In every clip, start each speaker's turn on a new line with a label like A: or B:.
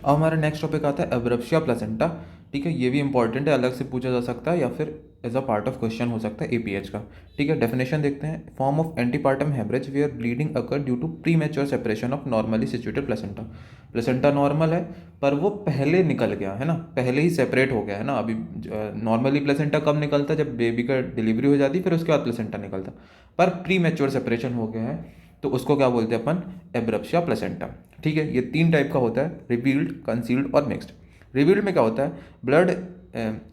A: अब हमारा next topic आता है एब्रप्शिया प्लेसेंटा। ठीक है, ये भी इंपॉर्टेंट है, अलग से पूछा जा सकता है या फिर as a part of question हो सकता है एपीएच का। ठीक है, डेफिनेशन देखते हैं। Form of antepartum haemorrhage where bleeding occur due to premature separation of normally situated placenta. Placenta normal है पर वो पहले निकल गया है ना, पहले ही सेपरेट हो गया है ना। अभी नॉर्मली प्लेसेंटा कब निकलता है? जब बेबी का डिलीवरी हो जाती है, फिर उसके बाद प्लेसेंटा निकलता, पर प्री मैच्योर सेपरेशन हो गया है तो उसको क्या बोलते हैं अपन? एब्रप्शिया प्लेसेंटा। ठीक है, ये 3 टाइप का होता है, रिवील्ड, कंसील्ड और मिक्स्ड। रिवील्ड में क्या होता है? Blood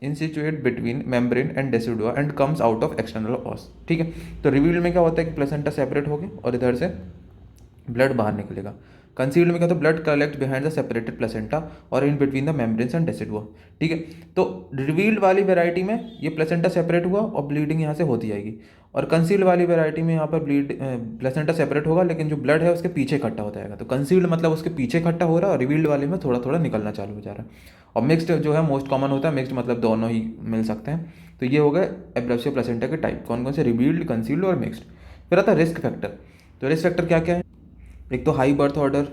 A: insinuate between membrane and decidua and comes out of external os. ठीक है, तो रिवील्ड में क्या होता है कि प्लेसेंटा सेपरेट हो गया और इधर से ब्लड बाहर निकलेगा। कंसील्ड में क्या होता है? Blood collect behind the separated placenta और in between the membranes and decidua. ठीक है, तो रिवील्ड वाली वेराइटी में ये प्लेसेंटा सेपरेट हुआ और ब्लीडिंग यहाँ से होती जाएगी, और कंसील्ड वाली वेराइटी में यहाँ पर प्लेसेंटा सेपरेट होगा लेकिन जो ब्लड है उसके पीछे इकट्ठा होता जाएगा। तो कंसील्ड मतलब उसके पीछे इकट्ठा हो रहा है और रिवील्ड वाले में थोड़ा थोड़ा निकलना चालू हो जा रहा है। और मिक्स्ड जो है मोस्ट कॉमन होता है, मिक्स्ड मतलब दोनों ही मिल सकते हैं। तो ये हो गए एब्रप्शिया प्लेसेंटा के टाइप, कौन कौन से? रिवील्ड, कंसील्ड और मिक्स्ड। फिर आता है रिस्क फैक्टर। तो रिस्क फैक्टर क्या क्या है? एक तो हाई बर्थ ऑर्डर,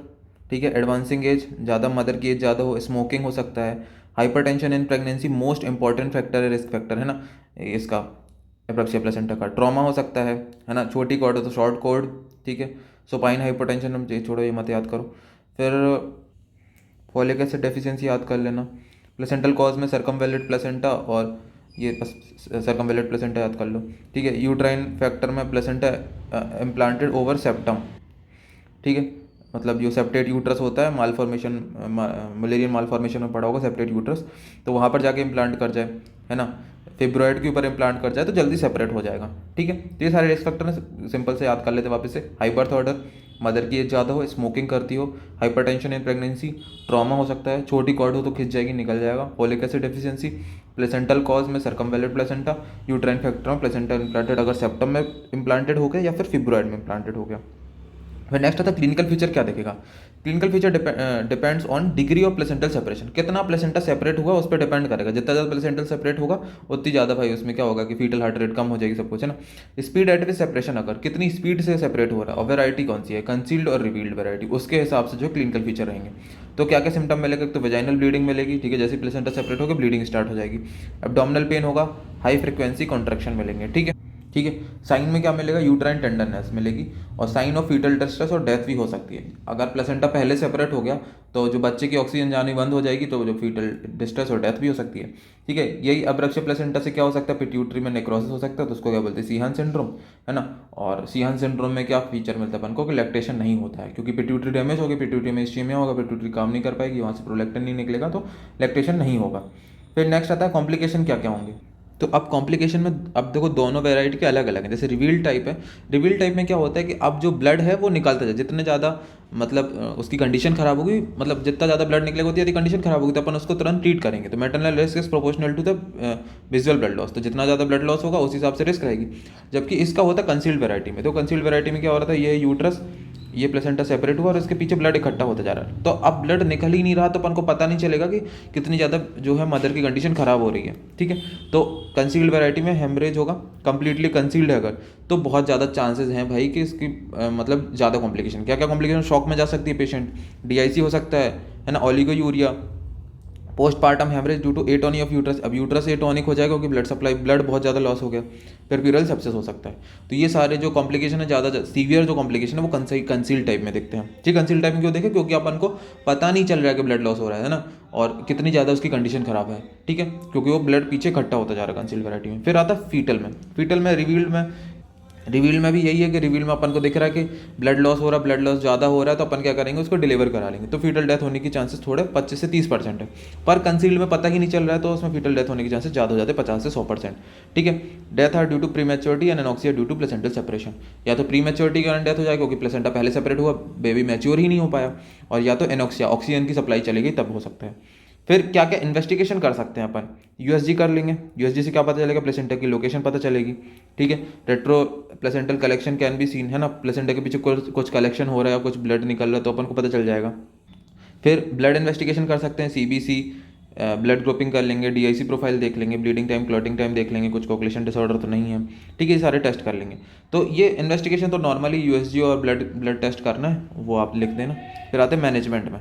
A: ठीक है, एडवांसिंग एज, ज़्यादा मदर की एज ज़्यादा हो, स्मोकिंग हो सकता है, hypertension in pregnancy most important factor है, रिस्क फैक्टर है ना इसका, एब्रप्शिया प्लेसेंटा का। ट्रॉमा हो सकता है ना, छोटी कॉर्ड हो तो शॉर्ट कॉर्ड, ठीक है, सुपाइन हाइपरटेंशन, हम छोड़ो ये मत याद करो। फिर फॉलिक एसिड डेफिशिएंसी याद कर लेना। प्लेसेंटल कॉज में सर्कमवेलेट प्लेसेंटा और ये बस सर्कमवेलेट प्लेसेंटा याद कर लो। ठीक है, यूट्राइन फैक्टर में प्लेसेंटा इम्प्लांटेड ओवर सेप्टम। ठीक है, मतलब जो सेप्टेट यूट्रस होता है, मालफॉर्मेशन, मलेरियन मालफॉर्मेशन में पड़ा होगा सेप्टेट यूट्रस, तो वहाँ पर जाके इम्प्लांट कर जाए, है ना, फिब्रॉइड के ऊपर इम्प्लांट कर जाए तो जल्दी सेपरेट हो जाएगा। ठीक है, तो ये सारे रिस्क फैक्टर हैं, सिंपल से याद कर लेते हैं वापस से। हाई बर्थ ऑर्डर, मदर की एज ज़्यादा हो, स्मोकिंग करती हो, हाइपरटेंशन इन प्रेगनेंसी, ट्रॉमा हो सकता है, छोटी कॉर्ड हो तो खिंच जाएगी, निकल जाएगा, folic acid deficiency, placental cause में सर्कमवेलेट प्लेसेंटा, यूट्राइन फैक्टर में प्लेसेंटा इम्प्लांटेड अगर सेप्टम में इम्प्लांटेड हो गया या फिर फिब्रॉइड में इम्प्लांटेड हो गया। फिर नेक्स्ट आता है क्लिनिकल फीचर। क्या देखेगा? Clinical feature depends on degree of placental separation, कितना प्लेसेंटा सेपरेट हुआ उस पर डिपेंड करेगा। जितना ज़्यादा प्लेसेंटल सेपरेट होगा उतनी ज़्यादा भाई उसमें क्या होगा कि फीटल हार्ट रेट कम हो जाएगी, सब कुछ है ना। स्पीड एट विच सेपरेशन अगर, कितनी स्पीड से सेपरेट हो रहा है, और वेराइटी कौन सी है, कंसील्ड और रिवील्ड वेराइटी, उसके हिसाब से जो क्लिनिकल फीचर रहेंगे। तो क्या क्या सिम्टम मिलेगा? तो वेजाइनल ब्लीडिंग मिलेगी, ठीक है, जैसे प्लेसेंटा सेपरेट होगा ब्लीडिंग स्टार्ट हो जाएगी। एब्डोमिनल पेन होगा, हाई फ्रिक्वेंसी कॉन्ट्रैक्शन मिलेंगे, ठीक है। ठीक है, साइन में क्या मिलेगा? यूट्राइन टेंडरनेस मिलेगी, और साइन ऑफ फीटल डिस्ट्रेस और डेथ भी हो सकती है। अगर प्लेसेंटा पहले सेपरेट हो गया तो जो बच्चे की ऑक्सीजन जानी बंद हो जाएगी, तो जो फीटल डिस्ट्रेस और डेथ भी हो सकती है। ठीक है, यही एब्रप्शिया प्लेसेंटा से क्या हो सकता है? पिट्यूटरी में नेक्रोसिस हो सकता है, तो उसको क्या बोलते हैं? सीहान सिंड्रोम, है ना। और सीहान सिंड्रोम में क्या फीचर मिलता है अपन को कि लैक्टेशन नहीं होता है, क्योंकि पिट्यूटरी डैमेज होगी, पिट्यूटरी में इस्चीमिया होगा, पिट्यूटरी काम नहीं कर पाएगी, वहाँ से प्रोलैक्टिन नहीं निकलेगा, तो लैक्टेशन नहीं होगा। फिर नेक्स्ट आता है कॉम्प्लिकेशन क्या क्या होंगे। तो अब कॉम्प्लिकेशन में अब देखो दोनों वेराइटी के अलग अलग हैं। जैसे रिवील टाइप है, रिवील टाइप में क्या होता है कि अब जो ब्लड है वो निकलता जाए, जितने ज़्यादा मतलब उसकी कंडीशन खराब होगी, मतलब जितना ज़्यादा ब्लड निकलेगा उतनी ज़्यादा कंडीशन खराब होगी, तो अपन उसको तुरंत ट्रीट करेंगे। तो maternal risk is proportional to the visual blood loss, तो जितना ज़्यादा ब्लड लॉस होगा उस हिसाब से रिस्क रहेगी। जबकि इसका होता है कंसील्ड वेराइटी में। तो कंसील्ड वेराइटी में क्या हो रहा था, ये यूट्रस, ये प्लेसेंटा सेपरेट हुआ और इसके पीछे ब्लड इकट्ठा होता जा रहा है, तो अब ब्लड निकल ही नहीं रहा, तो अपन को पता नहीं चलेगा कि कितनी ज़्यादा जो है मदर की कंडीशन खराब हो रही है। ठीक है, तो कंसील्ड वैरायटी में हेमरेज होगा, कंप्लीटली कंसील्ड है अगर, तो बहुत ज़्यादा चांसेस हैं भाई कि इसकी मतलब ज़्यादा कॉम्प्लिकेशन, क्या क्या कॉम्प्लिकेशन, शॉक में जा सकती है पेशेंट, डीआईसी हो सकता है ना, oliguria, postpartum haemorrhage due to atony of uterus, अब यूट्रस एटोनिक हो जाएगा क्योंकि ब्लड सप्लाई, ब्लड बहुत ज़्यादा लॉस हो गया। फिर प्यूरल सेप्सिस हो सकता है। तो ये सारे जो कॉम्प्लिकेशन है, ज़्यादा सीवियर जो कॉम्प्लिकेशन है वो कंसील टाइप में देखते हैं। ठीक, कंसील टाइप में क्यों देखें? क्योंकि अपन को पता नहीं चल रहा है कि ब्लड लॉस हो रहा है ना, और कितनी ज़्यादा उसकी कंडीशन खराब है। ठीक है, क्योंकि वो ब्लड पीछे इकट्ठा होता जा रहा है कंसील वैरायटी में। फिर आता है फीटल में। फीटल में रिवील में भी यही है कि रिवील में अपन को दिख रहा है कि ब्लड लॉस हो रहा है, ब्लड लॉस ज़्यादा हो रहा है, तो अपन क्या करेंगे, उसको डिलीवर करा लेंगे, तो फीटल डेथ होने की चांसेस थोड़े 25 से 30% है। पर कंसील्ड में पता ही नहीं चल रहा है, तो उसमें फीटल डेथ होने की चांसेस ज़्यादा हो जाते हैं, 50 से 100%। ठीक है, death are due to prematurity and anoxia due to placental separation. या तो प्रीमैच्योरिटी के कारण डेथ हो जाएगा क्योंकि प्लेसेंटा पहले सेपरेट हुआ, बेबी मैच्योर ही नहीं हो पाया, और या तो एनोक्सिया, ऑक्सीजन की सप्लाई चली गई, तब हो सकता है। फिर क्या क्या इन्वेस्टिगेशन कर सकते हैं अपन? यूएसजी कर लेंगे, यूएसजी से क्या पता चलेगा? प्लेसेंटा की लोकेशन पता चलेगी। ठीक है, retro placental collection can be seen, है ना, प्लेसेंटा के पीछे कुछ कलेक्शन हो रहा है, कुछ ब्लड निकल रहा है, तो अपन को पता चल जाएगा। फिर ब्लड इन्वेस्टिगेशन कर सकते हैं, सीबीसी, ब्लड ग्रुपिंग कर लेंगे, डीआईसी प्रोफाइल देख लेंगे, ब्लीडिंग टाइम, क्लॉटिंग टाइम देख लेंगे, कुछ कोगुलेशन डिसऑर्डर तो नहीं है। ठीक है, ये सारे टेस्ट कर लेंगे। तो ये इन्वेस्टिगेशन तो नॉर्मली यूएसजी और ब्लड टेस्ट करना है, वो आप लिख देना। फिर आते हैं मैनेजमेंट में।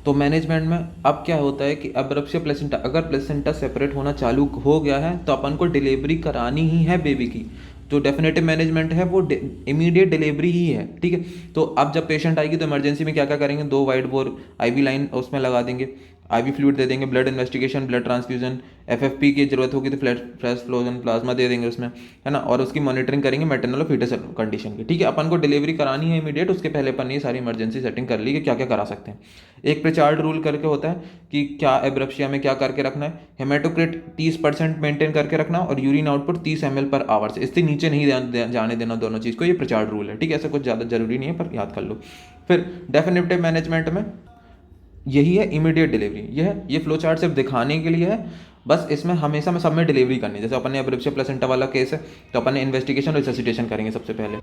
A: तो मैनेजमेंट में अब क्या होता है कि एब्रप्सिया प्लेसेंटा, अगर प्लेसेंटा सेपरेट होना चालू हो गया है तो अपन को डिलीवरी करानी ही है बेबी की। जो डेफिनेटिव मैनेजमेंट है वो इमीडिएट डिलीवरी ही है, ठीक है। तो अब जब पेशेंट आएगी तो इमरजेंसी में क्या क्या करेंगे, 2 वाइड बोर आईवी लाइन उसमें लगा देंगे, आईवी फ्लूइड दे देंगे, blood investigation, blood transfusion, FFP की जरूरत होगी तो फ्रेश फ्लोजन प्लाज्मा दे देंगे उसमें, है ना, और उसकी मॉनिटरिंग करेंगे मैटरनल और फीटस कंडीशन की, ठीक है। अपन को डिलीवरी करानी है इमीडिएट, उसके पहले अपन ने ये सारी इमरजेंसी सेटिंग कर ली कि क्या क्या करा सकते हैं। एक प्रिचार्ड रूल करके होता है कि क्या एब्रप्सिया में क्या करके रखना है, हेमेटोक्रिट 30% मेंटेन करके रखना और urine output 30 ml per hour से इससे नीचे नहीं जाने देना दोनों चीज़ को, ये प्रिचार्ड रूल है, ठीक है। ऐसा कुछ ज़्यादा जरूरी नहीं है पर याद कर लो। फिर डेफिनेटिव मैनेजमेंट में यही है इमीडिएट डिलीवरी, ये फ्लो चार्ट सिर्फ दिखाने के लिए है, बस इसमें हमेशा में सब में डिलीवरी करनी है। जैसे अपन ने एब्रप्सिया प्लेसेंटा वाला केस है तो अपन ने इन्वेस्टिगेशन और रिससिटेशन करेंगे सबसे पहले,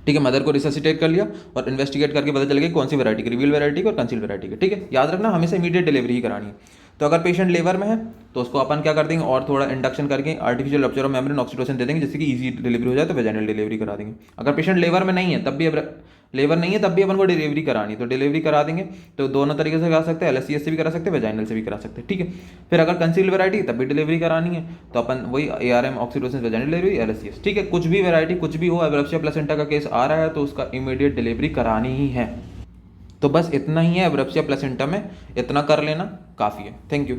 A: ठीक है। मदर को रिससिटेट कर लिया और इन्वेस्टिगेट करके पता चल गया कौन सी वैरायटी की, रिवील वैरायटी की और कंसील वैरायटी की, ठीक है। याद रखना हमेशा इमीडिएट डिलीवरी ही करानी है। तो अगर पेशेंट लेबर में है तो उसको अपन क्या कर देंगे, और थोड़ा इंडक्शन करके artificial rupture of membrane oxytocin दे देंगे जिससे कि इजी डिलीवरी हो जाए, तो वेजाइनल डिलीवरी करा देंगे। अगर पेशेंट लेबर में नहीं है तब भी अपन को डिलीवरी करानी, तो डिलीवरी करा देंगे। तो दोनों तरीके से करा सकते हैं, एलएससीएस से भी करा सकते हैं, वेजाइनल से भी करा सकते हैं, ठीक है। फिर अगर कंसील वैरायटी तब भी डिलीवरी करानी है तो अपन वही ARM oxytocin vaginal delivery LSCS, ठीक है। कुछ भी वैरायटी कुछ भी हो, एब्रप्सिया प्लेसेंटा का केस आ रहा है तो उसका इमीडिएट डिलीवरी करानी ही है। तो बस इतना ही है एब्रप्सिया प्लेसेंटा में, इतना कर लेना काफ़ी है। Thank you.